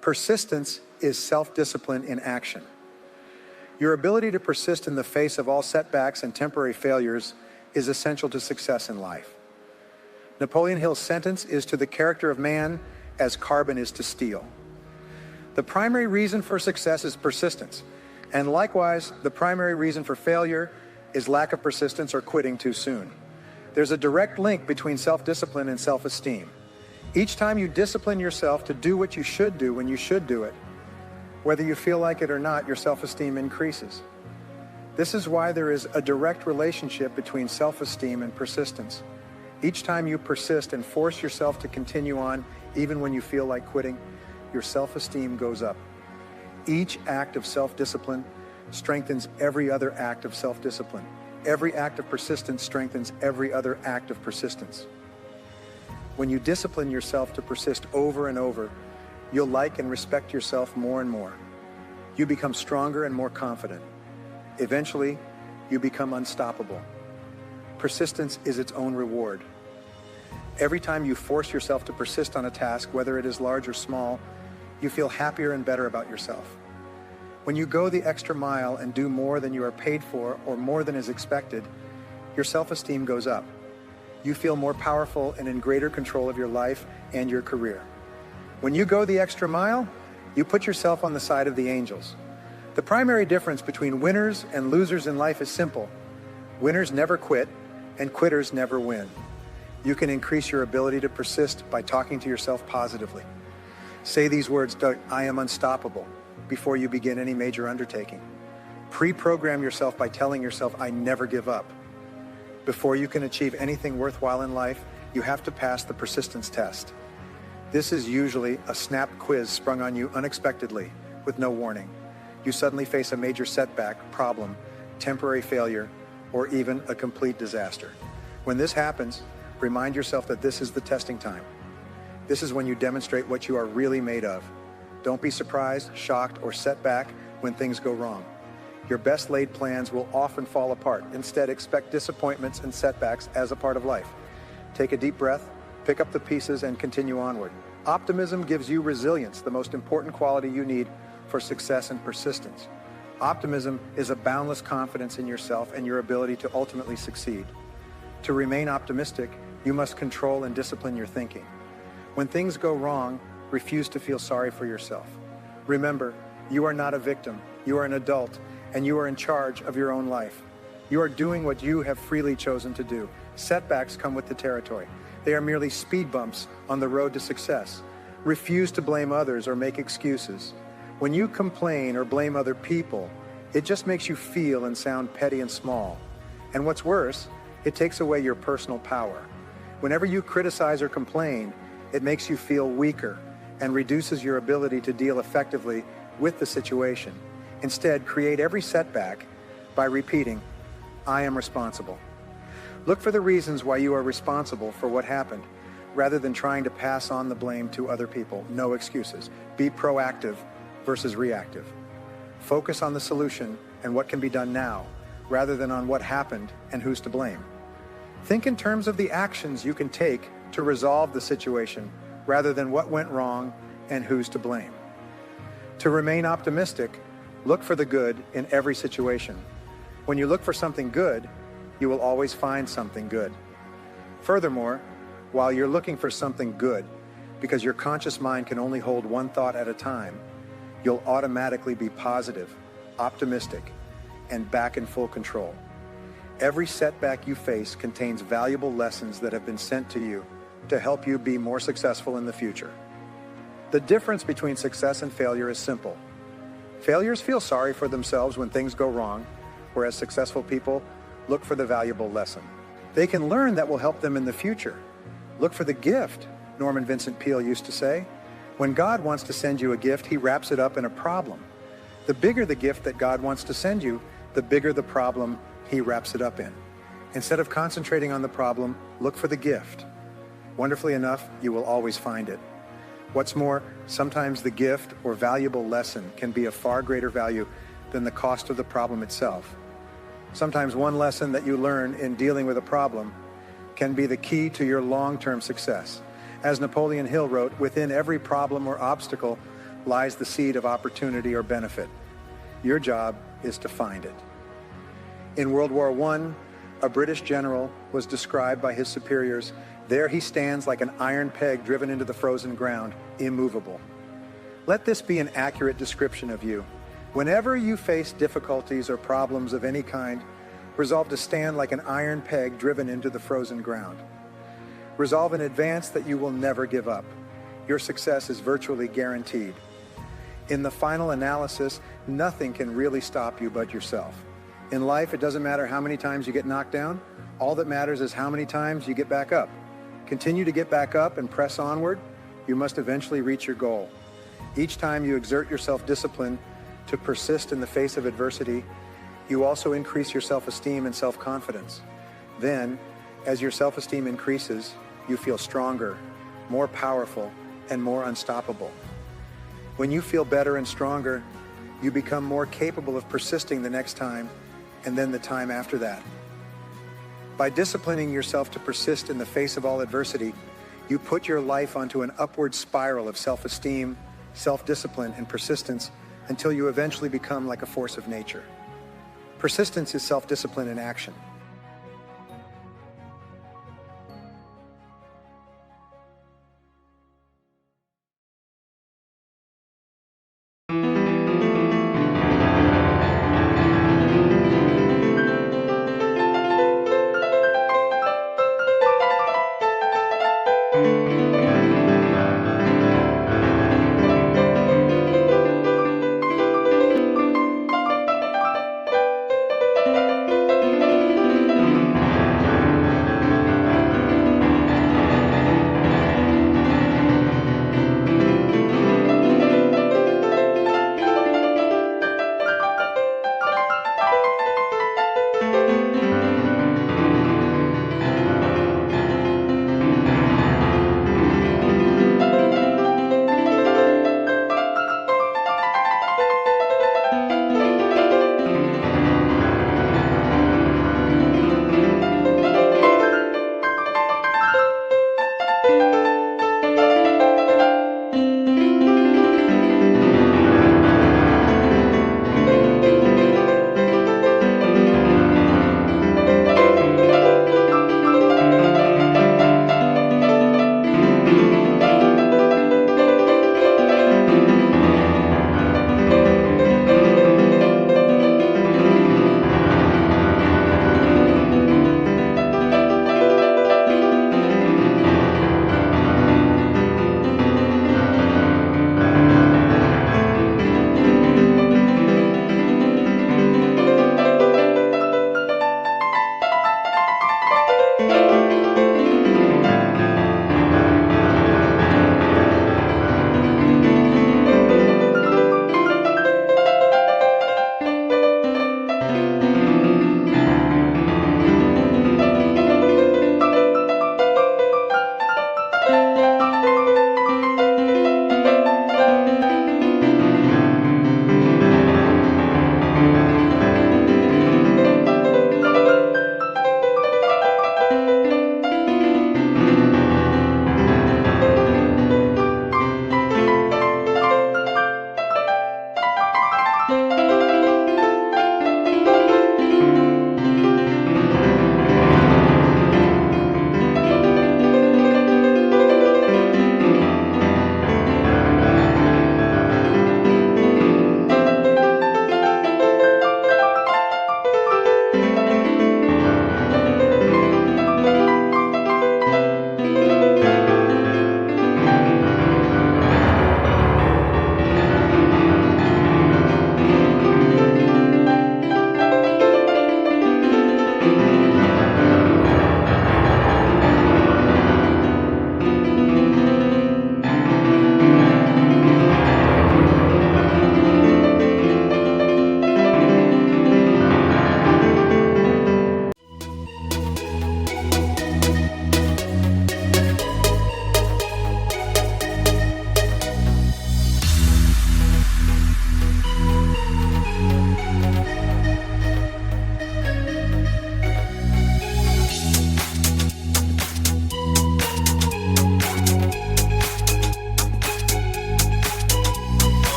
Persistence is self-discipline in action. Your ability to persist in the face of all setbacks and temporary failures is essential to success in life. Napoleon Hill's sentence is to the character of man as carbon is to steel. The primary reason for success is persistence, and likewise, the primary reason for failure is lack of persistence or quitting too soon. There's a direct link between self-discipline and self-esteem. Each time you discipline yourself to do what you should do when you should do it, whether you feel like it or not, your self-esteem increases. This is why there is a direct relationship between self-esteem and persistence. Each time you persist and force yourself to continue on, even when you feel like quitting, your self-esteem goes up. Each act of self-discipline strengthens every other act of self-discipline. Every act of persistence strengthens every other act of persistence. When you discipline yourself to persist over and over, you'll like and respect yourself more and more. You become stronger and more confident. Eventually, you become unstoppable. Persistence is its own reward. Every time you force yourself to persist on a task, whether it is large or small, you feel happier and better about yourself. When you go the extra mile and do more than you are paid for or more than is expected, your self-esteem goes up. You feel more powerful and in greater control of your life and your career. When you go the extra mile, you put yourself on the side of the angels. The primary difference between winners and losers in life is simple. Winners never quit, and quitters never win. You can increase your ability to persist by talking to yourself positively. Say these words, I am unstoppable, before you begin any major undertaking. Pre-program yourself by telling yourself, I never give up. Before you can achieve anything worthwhile in life, you have to pass the persistence test. This is usually a snap quiz sprung on you unexpectedly, with no warning. You suddenly face a major setback, problem, temporary failure, or even a complete disaster. When this happens, remind yourself that this is the testing time. This is when you demonstrate what you are really made of. Don't be surprised, shocked, or set back when things go wrong. Your best laid plans will often fall apart. Instead, expect disappointments and setbacks as a part of life. Take a deep breath, pick up the pieces, and continue onward. Optimism gives you resilience, the most important quality you need for success and persistence. Optimism is a boundless confidence in yourself and your ability to ultimately succeed. To remain optimistic, you must control and discipline your thinking. When things go wrong, refuse to feel sorry for yourself. Remember, you are not a victim. You are an adult, and you are in charge of your own life. You are doing what you have freely chosen to do. Setbacks come with the territory. They are merely speed bumps on the road to success. Refuse to blame others or make excuses. When you complain or blame other people, it just makes you feel and sound petty and small. And what's worse, it takes away your personal power. Whenever you criticize or complain, it makes you feel weaker and reduces your ability to deal effectively with the situation. Instead, create every setback by repeating, I am responsible. Look for the reasons why you are responsible for what happened, rather than trying to pass on the blame to other people. No excuses. Be proactive versus reactive. Focus on the solution and what can be done now, rather than on what happened and who's to blame. Think in terms of the actions you can take to resolve the situation, rather than what went wrong and who's to blame. To remain optimistic, look for the good in every situation. When you look for something good, you will always find something good. Furthermore, while you're looking for something good, because your conscious mind can only hold one thought at a time, you'll automatically be positive, optimistic, and back in full control. Every setback you face contains valuable lessons that have been sent to you to help you be more successful in the future. The difference between success and failure is simple. Failures feel sorry for themselves when things go wrong, whereas successful people look for the valuable lesson. They can learn that will help them in the future. Look for the gift, Norman Vincent Peale used to say. When God wants to send you a gift, he wraps it up in a problem. The bigger the gift that God wants to send you, the bigger the problem he wraps it up in. Instead of concentrating on the problem, look for the gift. Wonderfully enough, you will always find it. What's more, sometimes the gift or valuable lesson can be of far greater value than the cost of the problem itself. Sometimes one lesson that you learn in dealing with a problem can be the key to your long-term success. As Napoleon Hill wrote, within every problem or obstacle lies the seed of opportunity or benefit. Your job is to find it. In World War I, a British general was described by his superiors. There he stands like an iron peg driven into the frozen ground, immovable. Let this be an accurate description of you. Whenever you face difficulties or problems of any kind, resolve to stand like an iron peg driven into the frozen ground. Resolve in advance that you will never give up. Your success is virtually guaranteed. In the final analysis, nothing can really stop you but yourself. In life, it doesn't matter how many times you get knocked down. All that matters is how many times you get back up. Continue to get back up and press onward. You must eventually reach your goal. Each time you exert your self-discipline to persist in the face of adversity, you also increase your self-esteem and self-confidence. Then, as your self-esteem increases, you feel stronger, more powerful, and more unstoppable. When you feel better and stronger, you become more capable of persisting the next time and then the time after that. By disciplining yourself to persist in the face of all adversity, you put your life onto an upward spiral of self-esteem, self-discipline, and persistence until you eventually become like a force of nature. Persistence is self-discipline in action.